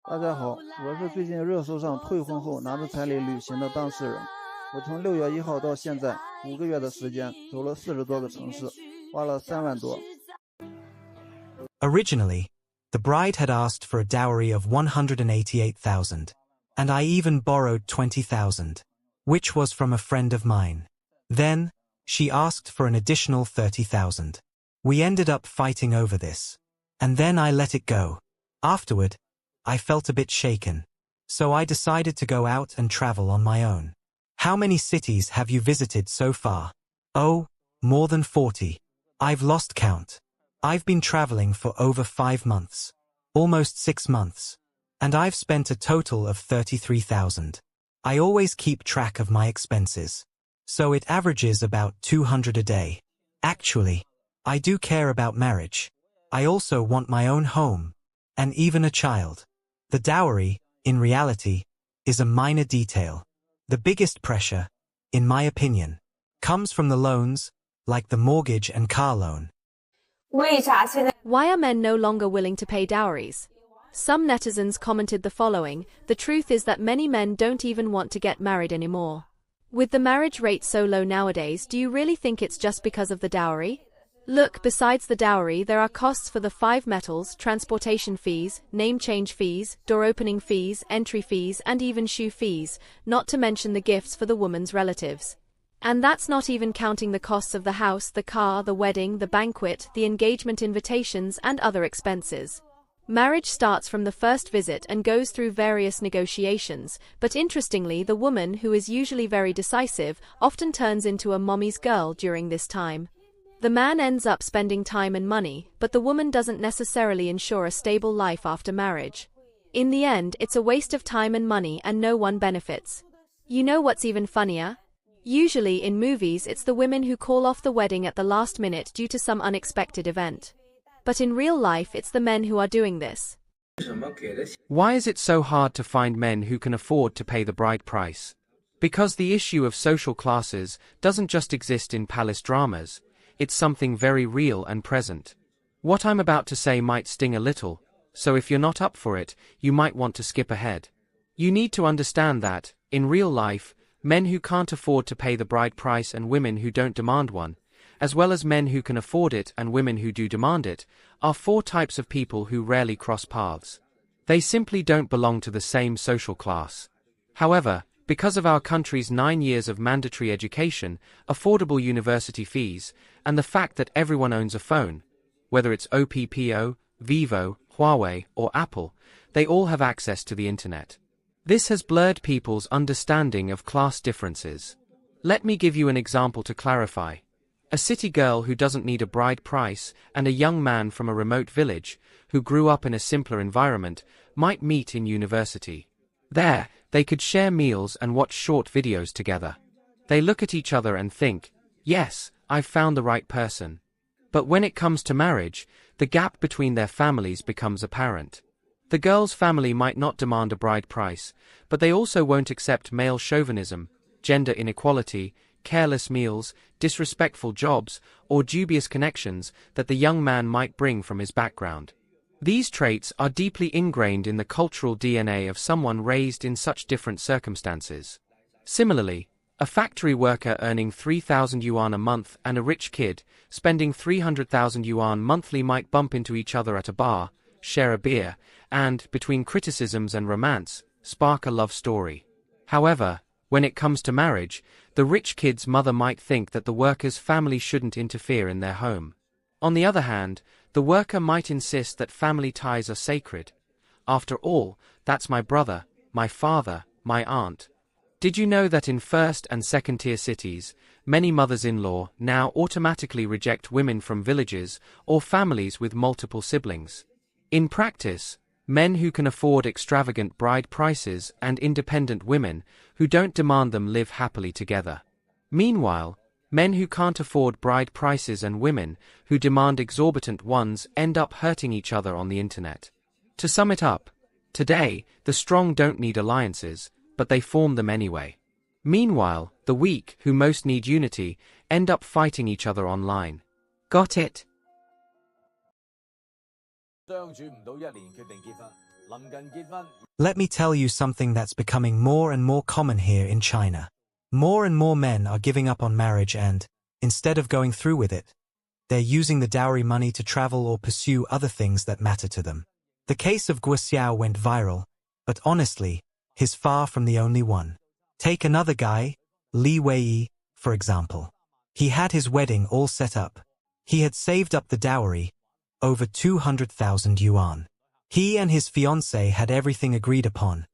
大家好，我是最近热搜上退婚后拿着彩礼旅行的当事人。我从6月1号到现在5个月的时间，走了40多个城市，花了3万多。Originally, the bride had asked for a dowry of 188,000, and I even borrowed 20,000, which was from a friend of mine. Then, she asked for an additional 30,000. We ended up fighting over this. And then I let it go. Afterward, I felt a bit shaken. So I decided to go out and travel on my own. How many cities have you visited so far? Oh, more than 40. I've lost count. I've been traveling for over 5 months. Almost 6 months. And I've spent a total of 33,000. I always keep track of my expenses. So it averages about 200 a day. Actually, I do care about marriage. I also want my own home. And even a child. The dowry, in reality, is a minor detail. The biggest pressure, in my opinion, comes from the loans, like the mortgage and car loan. Why are men no longer willing to pay dowries? Some netizens commented the following: the truth is that many men don't even want to get married anymore. With the marriage rate so low nowadays, do you really think it's just because of the dowry? Look, besides the dowry, there are costs for the 5 metals, transportation fees, name change fees, door opening fees, entry fees, and even shoe fees, not to mention the gifts for the woman's relatives. And that's not even counting the costs of the house, the car, the wedding, the banquet, the engagement invitations, and other expenses. Marriage starts from the first visit and goes through various negotiations, but interestingly, the woman, who is usually very decisive, often turns into a mommy's girl during this time. The man ends up spending time and money, but the woman doesn't necessarily ensure a stable life after marriage. In the end, it's a waste of time and money and no one benefits. You know what's even funnier? Usually in movies it's the women who call off the wedding at the last minute due to some unexpected event. But in real life it's the men who are doing this. Why is it so hard to find men who can afford to pay the bride price? Because the issue of social classes doesn't just exist in palace dramas. It's something very real and present. What I'm about to say might sting a little, so if you're not up for it, you might want to skip ahead. You need to understand that, in real life, men who can't afford to pay the bride price and women who don't demand one, as well as men who can afford it and women who do demand it, are 4 types of people who rarely cross paths. They simply don't belong to the same social class. However, because of our country's 9 years of mandatory education, affordable university fees, and the fact that everyone owns a phone, whether it's OPPO, Vivo, Huawei, or Apple, they all have access to the internet. This has blurred people's understanding of class differences. Let me give you an example to clarify. A city girl who doesn't need a bride price and a young man from a remote village, who grew up in a simpler environment, might meet in university. There, they could share meals and watch short videos together. They look at each other and think, yes, I've found the right person. But when it comes to marriage, the gap between their families becomes apparent. The girl's family might not demand a bride price, but they also won't accept male chauvinism, gender inequality, careless meals, disrespectful jobs, or dubious connections that the young man might bring from his background. These traits are deeply ingrained in the cultural DNA of someone raised in such different circumstances. Similarly, a factory worker earning 3,000 yuan a month and a rich kid spending 300,000 yuan monthly might bump into each other at a bar, share a beer, and, between criticisms and romance, spark a love story. However, when it comes to marriage, the rich kid's mother might think that the worker's family shouldn't interfere in their home. On the other hand, the worker might insist that family ties are sacred. After all, that's my brother, my father, my aunt. Did you know that in first- and second-tier cities, many mothers-in-law now automatically reject women from villages or families with multiple siblings? In practice, men who can afford extravagant bride prices and independent women who don't demand them live happily together. Meanwhile, men who can't afford bride prices and women who demand exorbitant ones end up hurting each other on the internet. To sum it up, today, the strong don't need alliances, but they form them anyway. Meanwhile, the weak, who most need unity, end up fighting each other online. Got it? 相處唔到1年決定結婚， Let me tell you something that's becoming more and more common here in China. More and more men are giving up on marriage and, instead of going through with it, they're using the dowry money to travel or pursue other things that matter to them. The case of Guo Xiao went viral, but honestly, he's far from the only one. Take another guy, Li Weiyi, for example. He had his wedding all set up. He had saved up the dowry, over 200,000 yuan. He and his fiancée had everything agreed upon,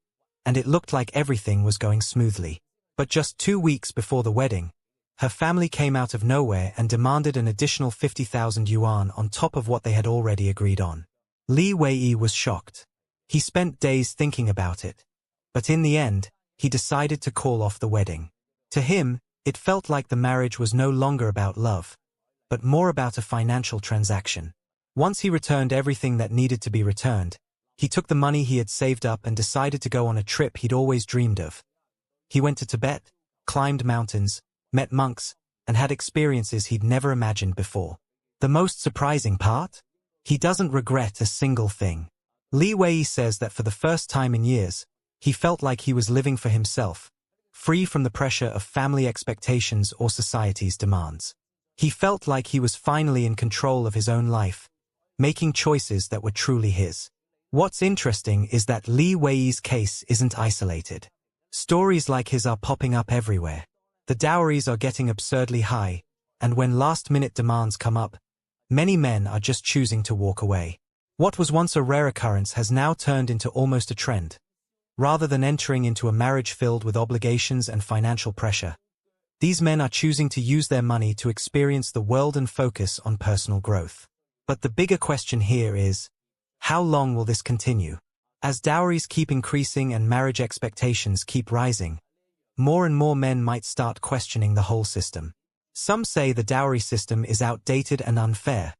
and it looked like everything was going smoothly. But just 2 weeks before the wedding, her family came out of nowhere and demanded an additional 50,000 yuan on top of what they had already agreed on. Li Weiyi was shocked. He spent days thinking about it. But in the end, he decided to call off the wedding. To him, it felt like the marriage was no longer about love, but more about a financial transaction. Once he returned everything that needed to be returned, he took the money he had saved up and decided to go on a trip he'd always dreamed of. He went to Tibet, climbed mountains, met monks, and had experiences he'd never imagined before. The most surprising part? He doesn't regret a single thing. Li Weiyi says that for the first time in years, he felt like he was living for himself, free from the pressure of family expectations or society's demands. He felt like he was finally in control of his own life, making choices that were truly his. What's interesting is that Li Weiyi's case isn't isolated. Stories like his are popping up everywhere. The dowries are getting absurdly high, and when last-minute demands come up, many men are just choosing to walk away. What was once a rare occurrence has now turned into almost a trend. Rather than entering into a marriage filled with obligations and financial pressure, these men are choosing to use their money to experience the world and focus on personal growth. But the bigger question here is, how long will this continue? As dowries keep increasing and marriage expectations keep rising, more and more men might start questioning the whole system. Some say the dowry system is outdated and unfair,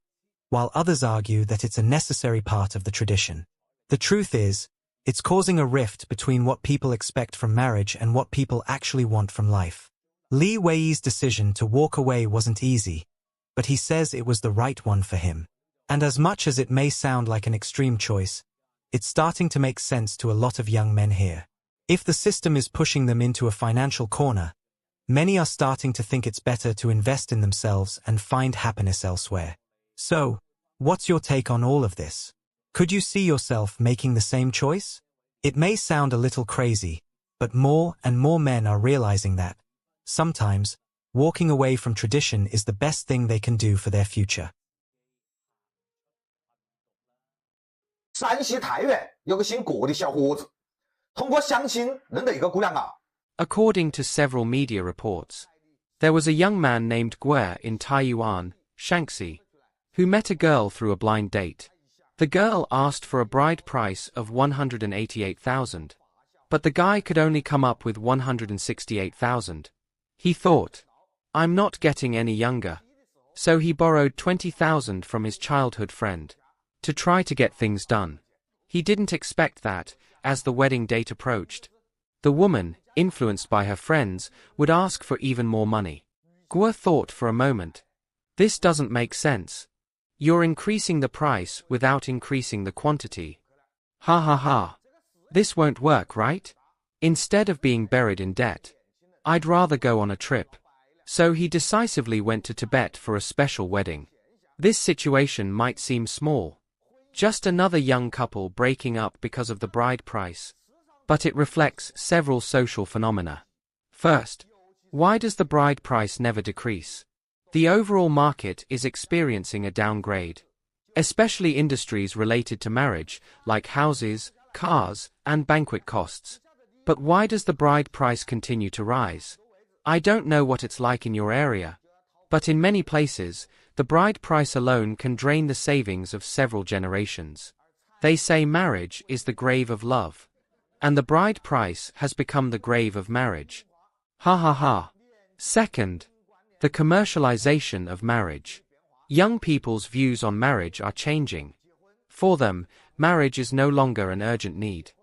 while others argue that it's a necessary part of the tradition. The truth is, it's causing a rift between what people expect from marriage and what people actually want from life. Li Weiyi's decision to walk away wasn't easy, but he says it was the right one for him. And as much as it may sound like an extreme choice, it's starting to make sense to a lot of young men here. If the system is pushing them into a financial corner, many are starting to think it's better to invest in themselves and find happiness elsewhere. So, what's your take on all of this? Could you see yourself making the same choice? It may sound a little crazy, but more and more men are realizing that, sometimes, walking away from tradition is the best thing they can do for their future. 山西太原有个姓郭的小伙子，通过相亲认得一个姑娘啊。According to several media reports, there was a young man named Guo in Yuan, Shaanxi, who met a girl through a blind date. The girl asked for a bride price of 188,000, but the guy could only come up with 168,000. He thought, I'm not getting any younger. So he borrowed 20,000 from his childhood friend to try to get things done. He didn't expect that, as the wedding date approached, the woman, influenced by her friends, would ask for even more money. Guo thought for a moment. This doesn't make sense. You're increasing the price without increasing the quantity. Ha ha ha. This won't work, right? Instead of being buried in debt, I'd rather go on a trip. So he decisively went to Tibet for a special wedding. This situation might seem small. Just another young couple breaking up because of the bride price. But it reflects several social phenomena. First, why does the bride price never decrease? The overall market is experiencing a downgrade. Especially industries related to marriage, like houses, cars, and banquet costs. But why does the bride price continue to rise? I don't know what it's like in your area, but in many places, the bride price alone can drain the savings of several generations. They say marriage is the grave of love, and the bride price has become the grave of marriage. Ha ha ha. Second, the commercialization of marriage. Young people's views on marriage are changing. For them, marriage is no longer an urgent need.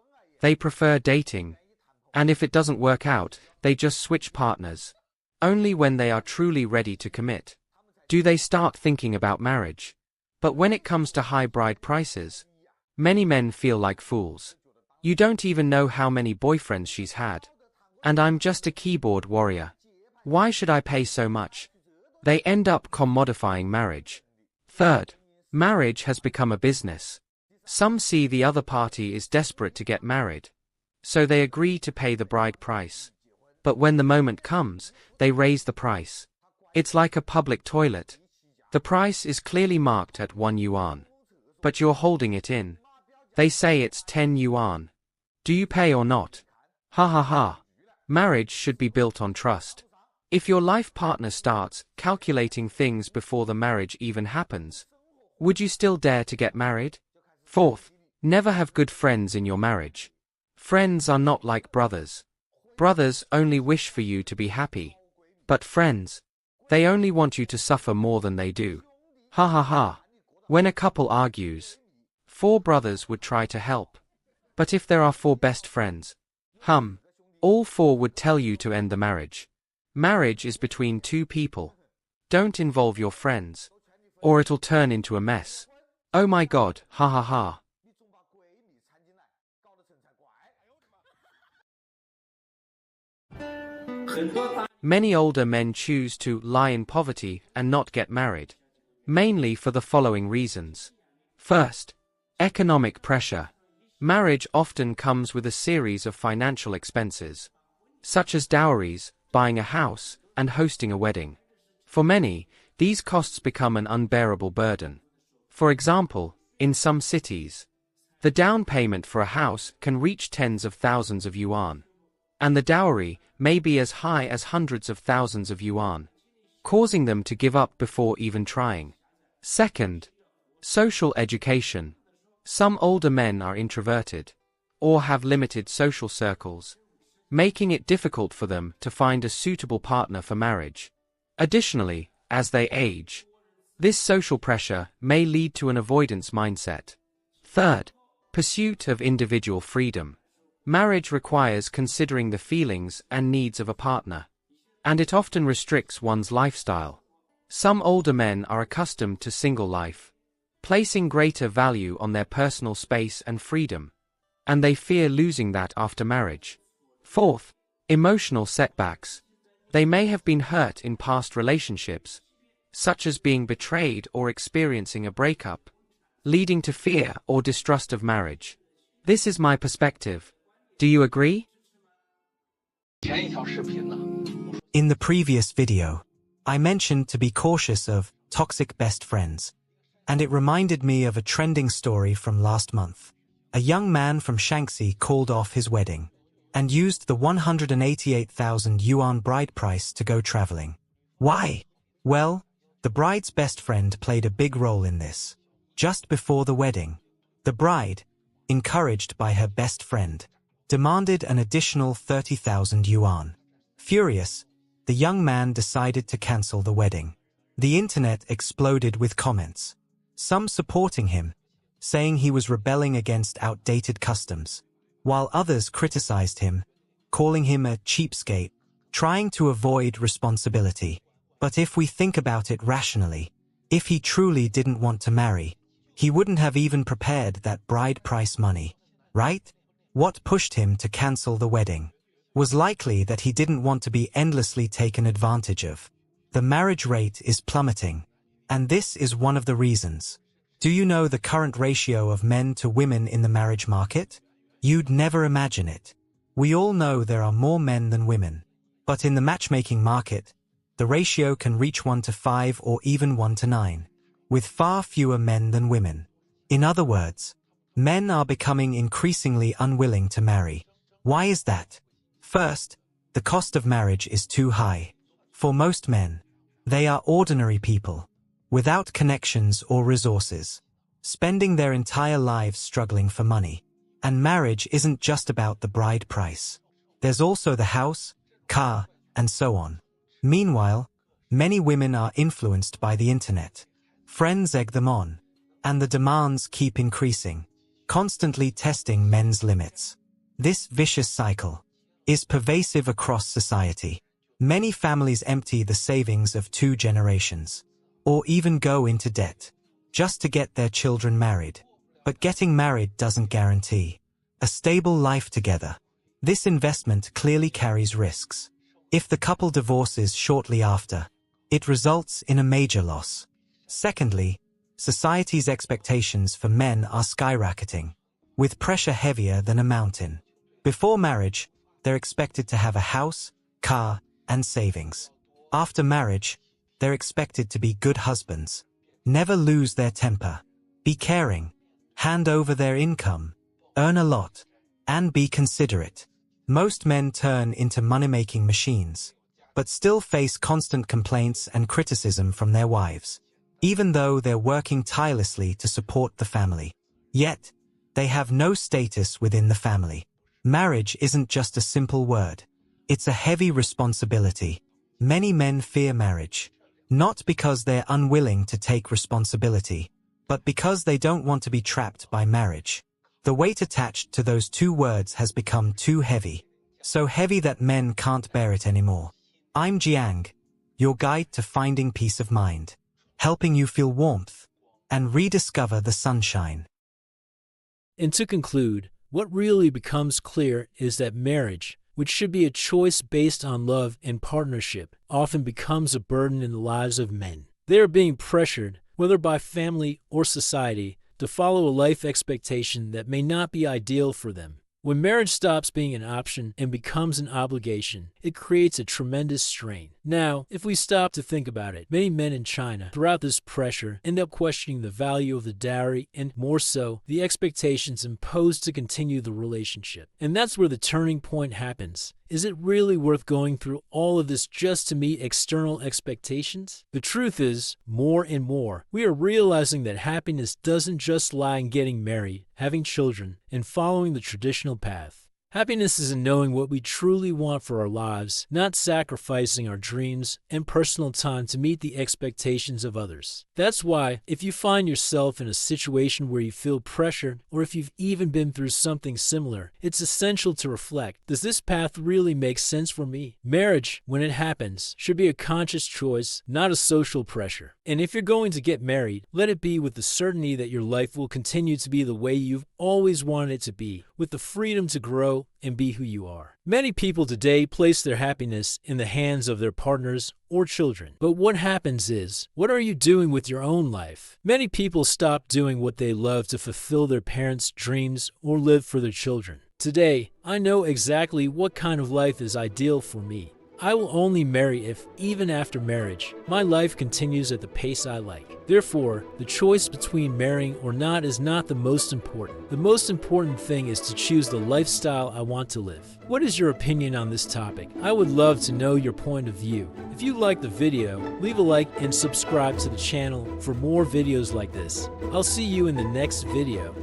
They prefer dating. And if it doesn't work out, they just switch partners. Only when they are truly ready to commit do they start thinking about marriage. But when it comes to high bride prices, Many men feel like fools. You don't even know how many boyfriends she's had. And I'm just a keyboard warrior. Why should I pay so much? They end up commodifying marriage. Third, marriage has become a business. Some see the other party is desperate to get married, so they agree to pay the bride price. But when the moment comes, they raise the price. It's like a public toilet. The price is clearly marked at 1 yuan. But you're holding it in. They say it's 10 yuan. Do you pay or not? Ha ha ha. Marriage should be built on trust. If your life partner starts calculating things before the marriage even happens, would you still dare to get married? Fourth, never have good friends in your marriage. Friends are not like brothers. Brothers only wish for you to be happy. But friends, they only want you to suffer more than they do. Ha ha ha. When a couple argues, 4 brothers would try to help. But if there are 4 best friends, all 4 would tell you to end the marriage. Marriage is between 2 people. Don't involve your friends, or it'll turn into a mess. Oh my god, ha ha ha. Many older men choose to lie in poverty and not get married, mainly for the following reasons. First, economic pressure. Marriage often comes with a series of financial expenses, such as dowries, buying a house, and hosting a wedding. For many, these costs become an unbearable burden. For example, in some cities, the down payment for a house can reach tens of thousands of yuan, and the dowry may be as high as hundreds of thousands of yuan, causing them to give up before even trying. Second, social education. Some older men are introverted, or have limited social circles, making it difficult for them to find a suitable partner for marriage. Additionally, as they age, this social pressure may lead to an avoidance mindset. Third, pursuit of individual freedom. Marriage requires considering the feelings and needs of a partner, and it often restricts one's lifestyle. Some older men are accustomed to single life, placing greater value on their personal space and freedom, and they fear losing that after marriage. Fourth, emotional setbacks. They may have been hurt in past relationships, such as being betrayed or experiencing a breakup, leading to fear or distrust of marriage. This is my perspective. Do you agree? In the previous video, I mentioned to be cautious of toxic best friends, and it reminded me of a trending story from last month. A young man from Shaanxi called off his wedding and used the 188,000 yuan bride price to go traveling. Why? Well, the bride's best friend played a big role in this. Just before the wedding, the bride, encouraged by her best friend, demanded an additional 30,000 yuan. Furious, the young man decided to cancel the wedding. The internet exploded with comments, some supporting him, saying he was rebelling against outdated customs, while others criticized him, calling him a cheapskate, trying to avoid responsibility. But if we think about it rationally, if he truly didn't want to marry, he wouldn't have even prepared that bride price money, right? What pushed him to cancel the wedding was likely that he didn't want to be endlessly taken advantage of. The marriage rate is plummeting, and this is one of the reasons. Do you know the current ratio of men to women in the marriage market? You'd never imagine it. We all know there are more men than women, but in the matchmaking market, the ratio can reach 1 to 5 or even 1 to 9, with far fewer men than women. In other words, men are becoming increasingly unwilling to marry. Why is that? First, the cost of marriage is too high. For most men, they are ordinary people, without connections or resources, spending their entire lives struggling for money. And marriage isn't just about the bride price. There's also the house, car, and so on. Meanwhile, many women are influenced by the internet. Friends egg them on, and the demands keep increasing, constantly testing men's limits. This vicious cycle is pervasive across society. Many families empty the savings of 2 generations, or even go into debt, just to get their children married. But getting married doesn't guarantee a stable life together. This investment clearly carries risks. If the couple divorces shortly after, it results in a major loss. Secondly, society's expectations for men are skyrocketing, with pressure heavier than a mountain. Before marriage, they're expected to have a house, car, and savings. After marriage, they're expected to be good husbands, never lose their temper, be caring, hand over their income, earn a lot, and be considerate. Most men turn into money-making machines, but still face constant complaints and criticism from their wives, even though they're working tirelessly to support the family. Yet, they have no status within the family. Marriage isn't just a simple word. It's a heavy responsibility. Many men fear marriage, not because they're unwilling to take responsibility, but because they don't want to be trapped by marriage. The weight attached to those two words has become too heavy, so heavy that men can't bear it anymore. I'm Jiang, your guide to finding peace of mind, helping you feel warmth and rediscover the sunshine. And to conclude, what really becomes clear is that marriage, which should be a choice based on love and partnership, often becomes a burden in the lives of men. They are being pressured, whether by family or society, to follow a life expectation that may not be ideal for them. When marriage stops being an option and becomes an obligation, it creates a tremendous strain. Now, if we stop to think about it, many men in China, throughout this pressure, end up questioning the value of the dowry and, more so, the expectations imposed to continue the relationship. And that's where the turning point happens. Is it really worth going through all of this just to meet external expectations? The truth is, more and more, we are realizing that happiness doesn't just lie in getting married, having children, and following the traditional path. Happiness is in knowing what we truly want for our lives, not sacrificing our dreams and personal time to meet the expectations of others. That's why, if you find yourself in a situation where you feel pressured, or if you've even been through something similar, it's essential to reflect, does this path really make sense for me? Marriage, when it happens, should be a conscious choice, not a social pressure. And if you're going to get married, let it be with the certainty that your life will continue to be the way you've always wanted it to be, with the freedom to grow and be who you are. Many people today place their happiness in the hands of their partners or children. But what happens is, what are you doing with your own life? Many people stop doing what they love to fulfill their parents' dreams or live for their children. Today, I know exactly what kind of life is ideal for me. I will only marry if, even after marriage, my life continues at the pace I like. Therefore, the choice between marrying or not is not the most important. The most important thing is to choose the lifestyle I want to live. What is your opinion on this topic? I would love to know your point of view. If you liked the video, leave a like and subscribe to the channel for more videos like this. I'll see you in the next video.